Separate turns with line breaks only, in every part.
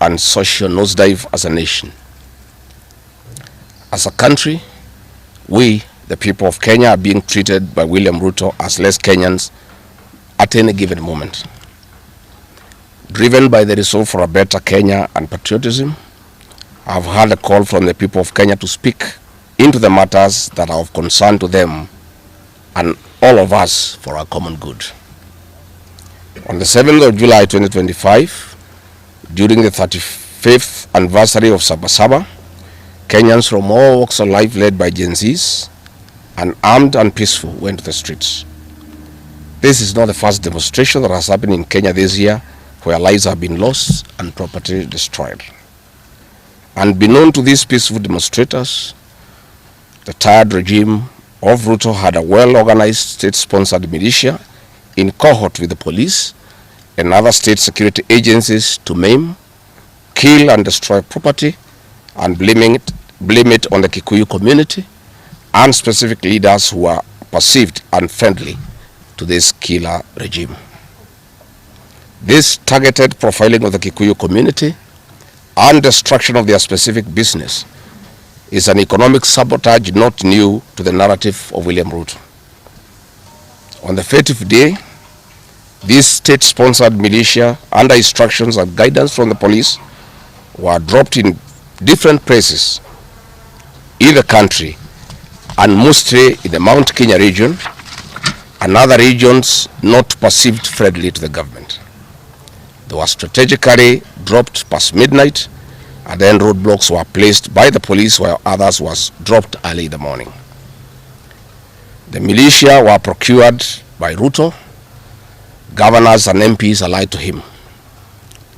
and social nosedive as a nation. As a country, we, the people of Kenya, are being treated by William Ruto as less Kenyans at any given moment. Driven by the resolve for a better Kenya and patriotism, I have heard a call from the people of Kenya to speak into the matters that are of concern to them and all of us for our common good. On the 7th of July 2025, during the 35th anniversary of Sabasaba, Kenyans from all walks of life, led by Gen Zs, and armed and peaceful, went to the streets. This is not the first demonstration that has happened in Kenya this year, where lives have been lost and property destroyed. Unbeknown to these peaceful demonstrators, the tired regime of Ruto had a well-organized state-sponsored militia in cohort with the police and other state security agencies to maim, kill and destroy property, and blame it on the Kikuyu community and specific leaders who are perceived unfriendly to this killer regime. This targeted profiling of the Kikuyu community and destruction of their specific business is an economic sabotage not new to the narrative of William Ruto. On the 30th day, this state-sponsored militia, under instructions and guidance from the police, were dropped in different places in the country, and mostly in the Mount Kenya region and other regions not perceived friendly to the government. They were strategically dropped past midnight, and then roadblocks were placed by the police while others was dropped early in the morning. The militia were procured by Ruto, governors and MPs allied to him.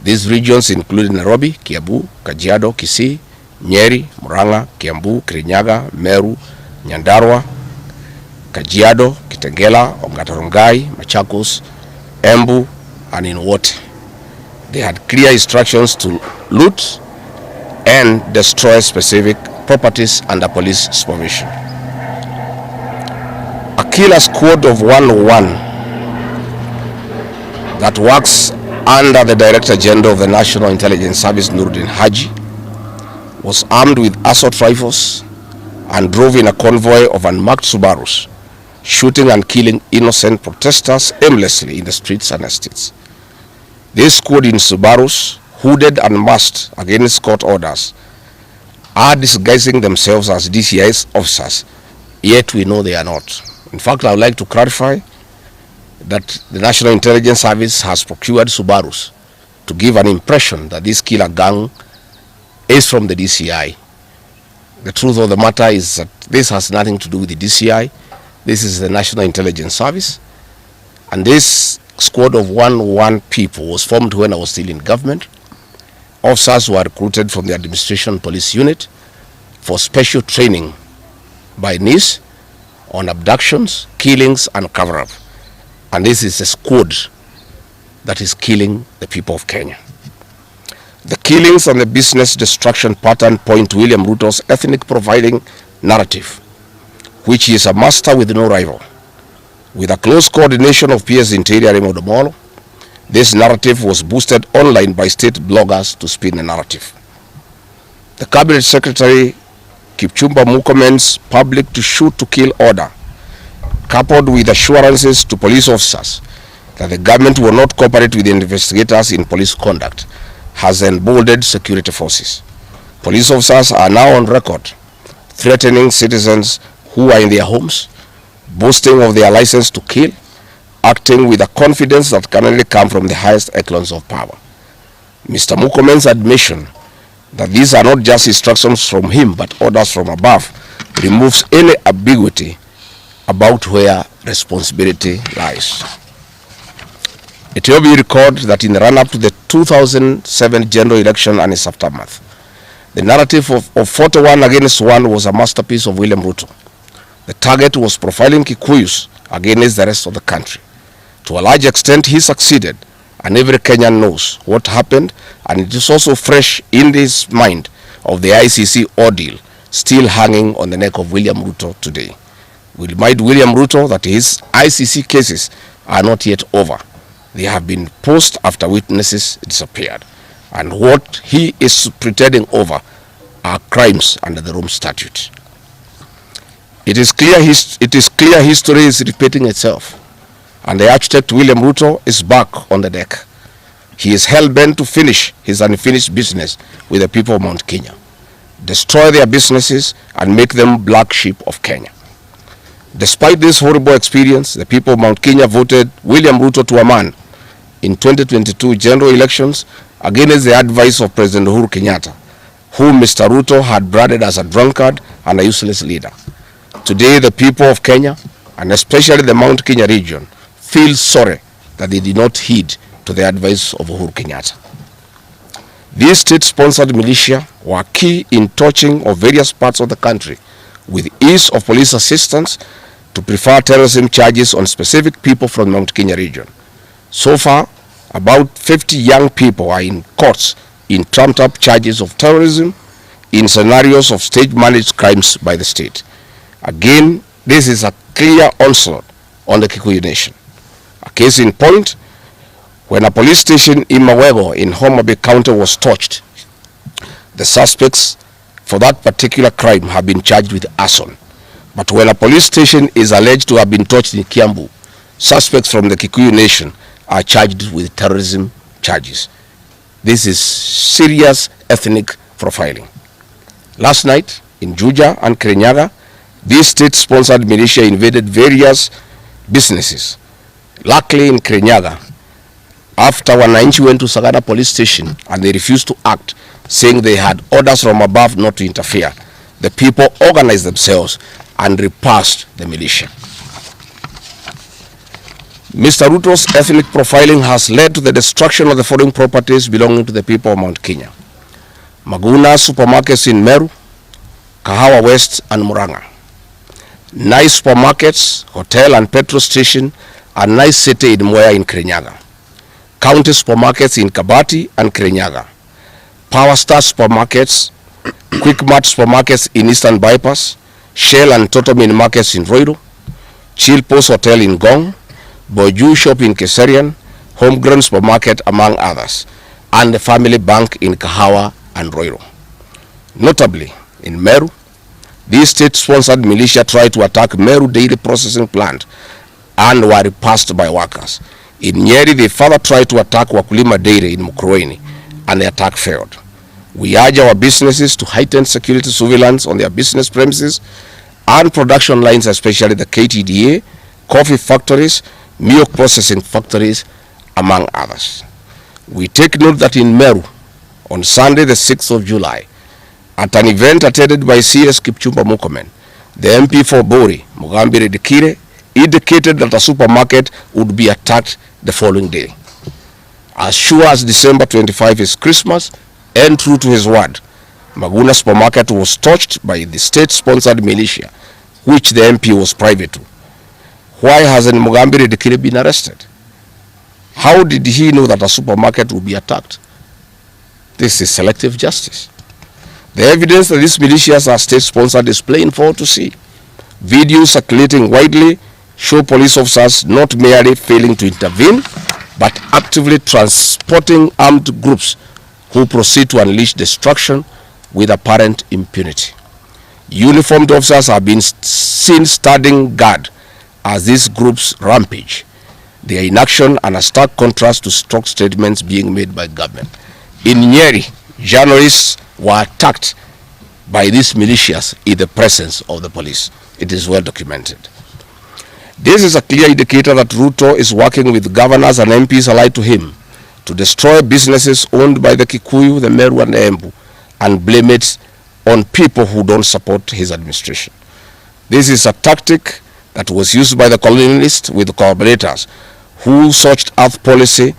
These regions include Nairobi, Kiambu, Kajiado, Kisii, Nyeri, Murang'a, Kiambu, Kirinyaga, Meru, Nyandarua, Kajiado, Kitengela, Ongata-Rongai, Machakos, Embu, and in Wote. They had clear instructions to loot and destroy specific properties under police supervision. A killer squad of 101 that works under the Director General of the National Intelligence Service, Nuruddin Haji, was armed with assault rifles and drove in a convoy of unmarked Subarus, shooting and killing innocent protesters aimlessly in the streets and estates. This squad in Subarus, hooded and masked against court orders, are disguising themselves as DCI's officers, yet we know they are not. In fact, I would like to clarify that the National Intelligence Service has procured Subarus to give an impression that this killer gang is from the DCI. The truth of the matter is that this has nothing to do with the DCI. This is the National Intelligence Service, and this squad of 101 people was formed when I was still in government. Officers were recruited from the Administration Police Unit for special training by NIS on abductions, killings, and cover-up. And this is a squad that is killing the people of Kenya. The killings and the business destruction pattern point to William Ruto's ethnic profiling narrative, which he is a master with no rival. With a close coordination of PS Interior Imodamolo, this narrative was boosted online by state bloggers to spin a narrative. The Cabinet Secretary Kipchumba Murkomen's public to shoot to kill order, coupled with assurances to police officers that the government will not cooperate with the investigators in police conduct, has emboldened security forces. Police officers are now on record threatening citizens who are in their homes, boasting of their license to kill, acting with a confidence that can only come from the highest echelons of power. Mr. Murkomen's admission that these are not just instructions from him but orders from above removes any ambiguity about where responsibility lies. It will be recalled that in the run-up to the 2007 general election and its aftermath, the narrative of 41 against 1 was a masterpiece of William Ruto. The target was profiling Kikuyus against the rest of the country. To a large extent, he succeeded, and every Kenyan knows what happened, and it is also fresh in his mind of the ICC ordeal still hanging on the neck of William Ruto today. We remind William Ruto that his ICC cases are not yet over. They have been paused after witnesses disappeared. and what he is pretending over are crimes under the Rome Statute. It is clear history is repeating itself, and the architect William Ruto is back on the deck. He is hell-bent to finish his unfinished business with the people of Mount Kenya, destroy their businesses and make them black sheep of Kenya. Despite this horrible experience, the people of Mount Kenya voted William Ruto to a man in 2022 general elections against the advice of President Uhuru Kenyatta, whom Mr. Ruto had branded as a drunkard and a useless leader. Today, the people of Kenya, and especially the Mount Kenya region, feel sorry that they did not heed to the advice of Uhuru Kenyatta. These state-sponsored militia were key in touching of various parts of the country with ease of police assistance to prefer terrorism charges on specific people from the Mount Kenya region. So far, about 50 young people are in courts in trumped-up charges of terrorism in scenarios of state-managed crimes by the state. Again, this is a clear onslaught on the Kikuyu nation. A case in point, when a police station in Mawego in Homa Bay County was torched, the suspects for that particular crime have been charged with arson. But when a police station is alleged to have been torched in Kiambu, suspects from the Kikuyu nation are charged with terrorism charges. This is serious ethnic profiling. Last night in Juja and Kirinyaga, these state-sponsored militia invaded various businesses. Luckily in Kirinyaga, after Wananchi went to Sagada police station and they refused to act, saying they had orders from above not to interfere, the people organized themselves and repulsed the militia. Mr. Ruto's ethnic profiling has led to the destruction of the foreign properties belonging to the people of Mount Kenya. Maguna supermarkets in Meru, Kahawa West and Muranga. Nice supermarkets, hotel and petrol station, and nice city in Mwea in Kirinyaga. County supermarkets in Kabati and Kirinyaga. Power Star supermarkets, Quick Mart supermarkets in Eastern Bypass, Shell and Totomin markets in Roiro, Chill Post Hotel in Gong, Boju Shop in Keserian, Homegrown Supermarket among others, and the Family Bank in Kahawa and Roiro. Notably, in Meru, these state-sponsored militia tried to attack Meru Dairy Processing Plant and were repulsed by workers. In Nyeri, they further tried to attack Wakulima Dairy in Mukurweini, and the attack failed. We urge our businesses to heighten security surveillance on their business premises and production lines, especially the KTDA, coffee factories, milk processing factories, among others. We take note that in Meru, on Sunday the 6th of July, at an event attended by CS Kipchumba Murkomen, the MP for Bori, Mugambire Dikire, indicated that a supermarket would be attacked the following day. As sure as December 25 is Christmas, and true to his word, Maguna supermarket was touched by the state-sponsored militia, which the MP was private to. Why hasn't Mugambire Dikire been arrested? How did he know that a supermarket would be attacked? This is selective justice. The evidence that these militias are state-sponsored is plain for all to see. Videos circulating widely show police officers not merely failing to intervene, but actively transporting armed groups who proceed to unleash destruction with apparent impunity. Uniformed officers have been seen standing guard as these groups rampage. They are in action and a stark contrast to strong statements being made by government. In Nyeri, journalists were attacked by these militias in the presence of the police. It is well documented. This is a clear indicator that Ruto is working with governors and MPs allied to him to destroy businesses owned by the Kikuyu, the Meru and the Embu, and blame it on people who don't support his administration. This is a tactic that was used by the colonialists with collaborators who searched earth policy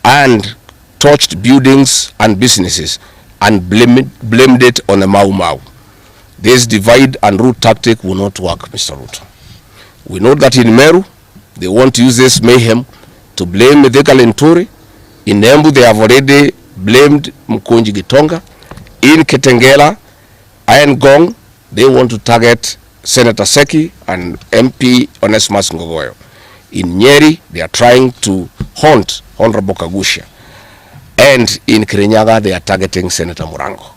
and touched buildings and businesses and blamed it on the Mau Mau. This divide and rule tactic will not work, Mr. Ruto. We know that in Meru, they want to use this mayhem to blame Mithika Linturi. In Embu, they have already blamed Mkonji Gitonga. In Kitengela and Gong, they want to target Senator Seki and MP Onesmus Ngogoyo. In Nyeri, they are trying to haunt Honorable Kagusha. And in Kirinyaga, they are targeting Senator Murango.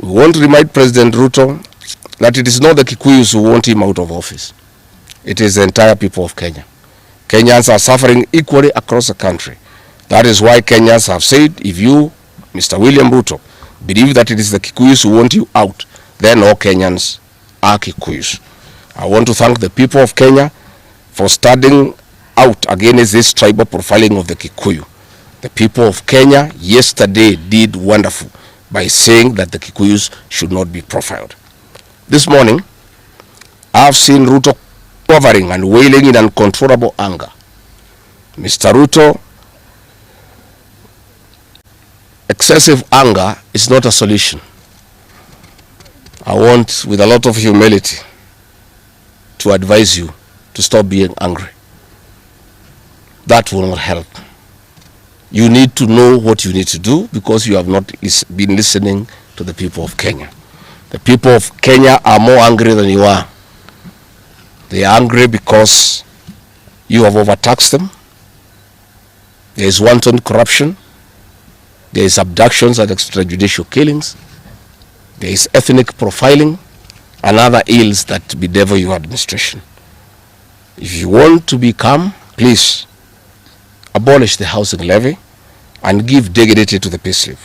We want to remind President Ruto that it is not the Kikuyus who want him out of office. It is the entire people of Kenya. Kenyans are suffering equally across the country. That is why Kenyans have said, if you, Mr. William Ruto, believe that it is the Kikuyus who want you out, then all Kenyans are Kikuyus. I want to thank the people of Kenya for standing out against this tribal profiling of the Kikuyu. The people of Kenya yesterday did wonderful by saying that the Kikuyus should not be profiled. This morning, I have seen Ruto quivering and wailing in uncontrollable anger. Mr. Ruto, excessive anger is not a solution. I want, with a lot of humility, to advise you to stop being angry. That will not help. You need to know what you need to do because you have not been listening to the people of Kenya. The people of Kenya are more angry than you are. They are angry because you have overtaxed them. There is wanton corruption. There is abductions and extrajudicial killings. There is ethnic profiling and other ills that bedevil your administration. If you want to be calm, please abolish the housing levy and give dignity to the payslip.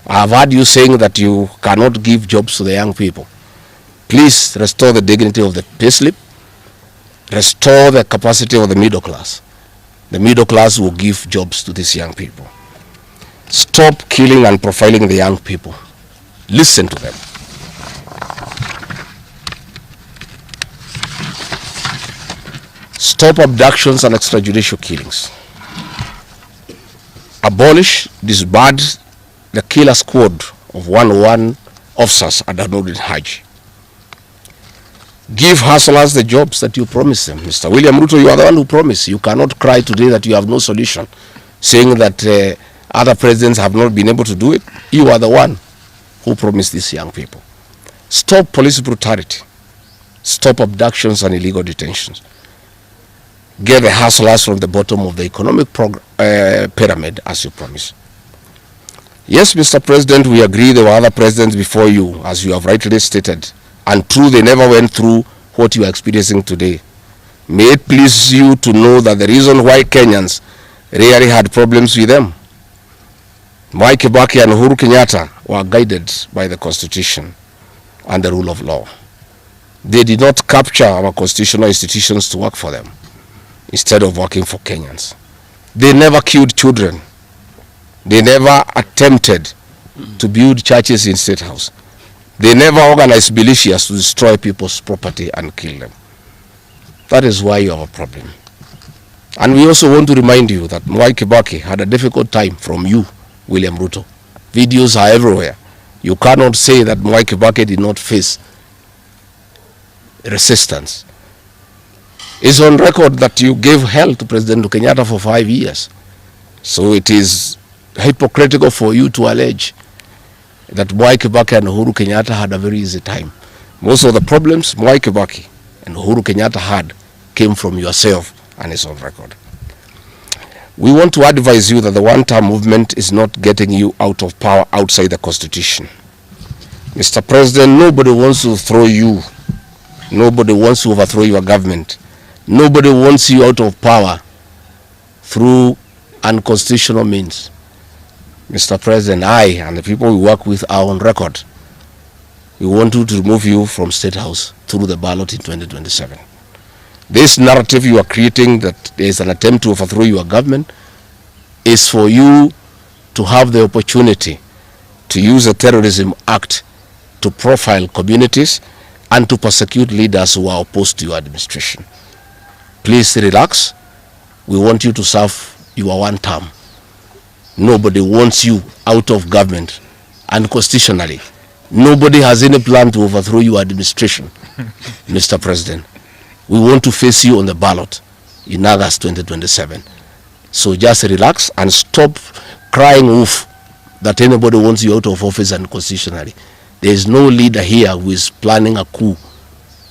I have heard you saying that you cannot give jobs to the young people. Please restore the dignity of the payslip. Restore the capacity of the middle class. The middle class will give jobs to these young people. Stop killing and profiling the young people. Listen to them. Stop abductions and extrajudicial killings. Abolish, disband the killer squad of 101 officers at Nurdin Haji. Give hustlers the jobs that you promised them. Mr. William Ruto, you are the one who promised. You cannot cry today that you have no solution, saying that other presidents have not been able to do it. You are the one who promised these young people. Stop police brutality. Stop abductions and illegal detentions. Get the hustlers from the bottom of the economic pyramid as you promised. Yes, Mr. President, we agree there were other presidents before you, as you have rightly stated, and true, they never went through what you are experiencing today. May it please you to know that the reason why Kenyans rarely had problems with them, Mwai Kibaki and Uhuru Kenyatta were guided by the Constitution and the rule of law. They did not capture our constitutional institutions to work for them, instead of working for Kenyans. They never killed children. They never attempted to build churches in State House. They never organized militias to destroy people's property and kill them. That is why you have a problem. And we also want to remind you that Mwai Kibaki had a difficult time from you, William Ruto. Videos are everywhere. You cannot say that Mwai Kibaki did not face resistance. It's on record that you gave hell to President Kenyatta for 5 years. So it is hypocritical for you to allege that Mwai Kibaki and Uhuru Kenyatta had a very easy time. Most of the problems Mwai Kibaki and Uhuru Kenyatta had came from yourself, and it's on record. We want to advise you that the one-term movement is not getting you out of power outside the Constitution. Mr. President, nobody wants to throw you. Nobody wants to overthrow your government. Nobody wants you out of power through unconstitutional means. Mr. President, I and the people we work with are on record. We want to remove you from State House through the ballot in 2027. This narrative you are creating that there is an attempt to overthrow your government is for you to have the opportunity to use the Terrorism Act to profile communities and to persecute leaders who are opposed to your administration. Please relax. We want you to serve your one term. Nobody wants you out of government, and constitutionally, nobody has any plan to overthrow your administration, Mr. President. We want to face you on the ballot in August 2027. So just relax and stop crying wolf that anybody wants you out of office unconstitutionally. There is no leader here who is planning a coup,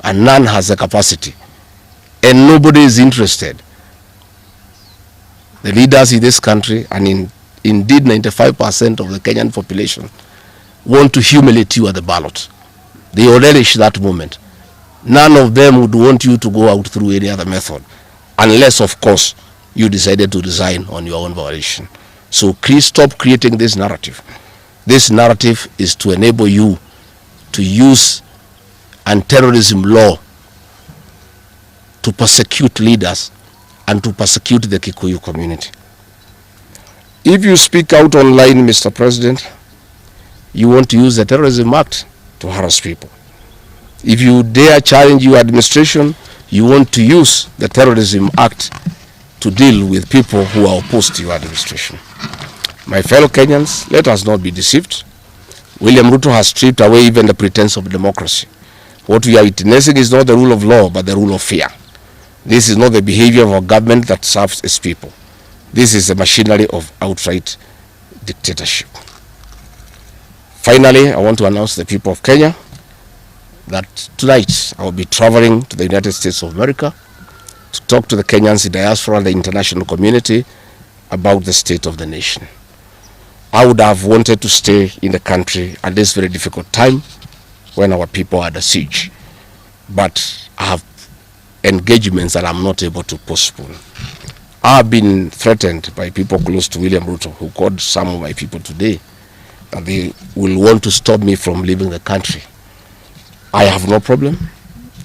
and none has the capacity, and nobody is interested. The leaders in this country and in indeed 95% of the Kenyan population want to humiliate you at the ballot. They will relish that moment. None of them would want you to go out through any other method, unless, of course, you decided to resign on your own volition. So please stop creating this narrative. This narrative is to enable you to use anti-terrorism law to persecute leaders and to persecute the Kikuyu community. If you speak out online, Mr. President, you want to use the Terrorism Act to harass people. If you dare challenge your administration, you want to use the Terrorism Act to deal with people who are opposed to your administration. My fellow Kenyans, let us not be deceived. William Ruto has stripped away even the pretense of democracy. What we are witnessing is not the rule of law, but the rule of fear. This is not the behavior of a government that serves its people. This is the machinery of outright dictatorship. Finally, I want to announce to the people of Kenya that tonight I will be traveling to the United States of America to talk to the Kenyans in diaspora and the international community about the state of the nation. I would have wanted to stay in the country at this very difficult time when our people are under siege, but I have engagements that I'm not able to postpone. I have been threatened by people close to William Ruto, who called some of my people today, and they will want to stop me from leaving the country. I have no problem.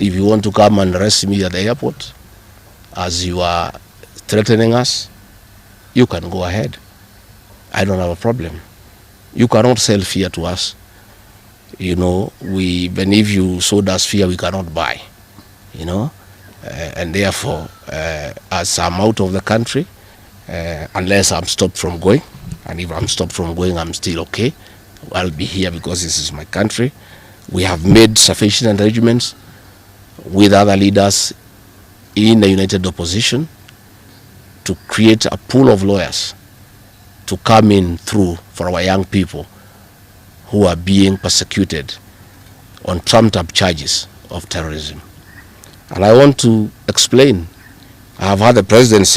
If you want to come and arrest me at the airport, as you are threatening us, you can go ahead. I don't have a problem. You cannot sell fear to us. You know, even if you sold us fear, we cannot buy. You know, and therefore, as I'm out of the country, unless I'm stopped from going, and if I'm stopped from going, I'm still okay. I'll be here because this is my country. We have made sufficient arrangements with other leaders in the united opposition to create a pool of lawyers to come in through for our young people who are being persecuted on trumped-up charges of terrorism. And I want to explain. I have had the president say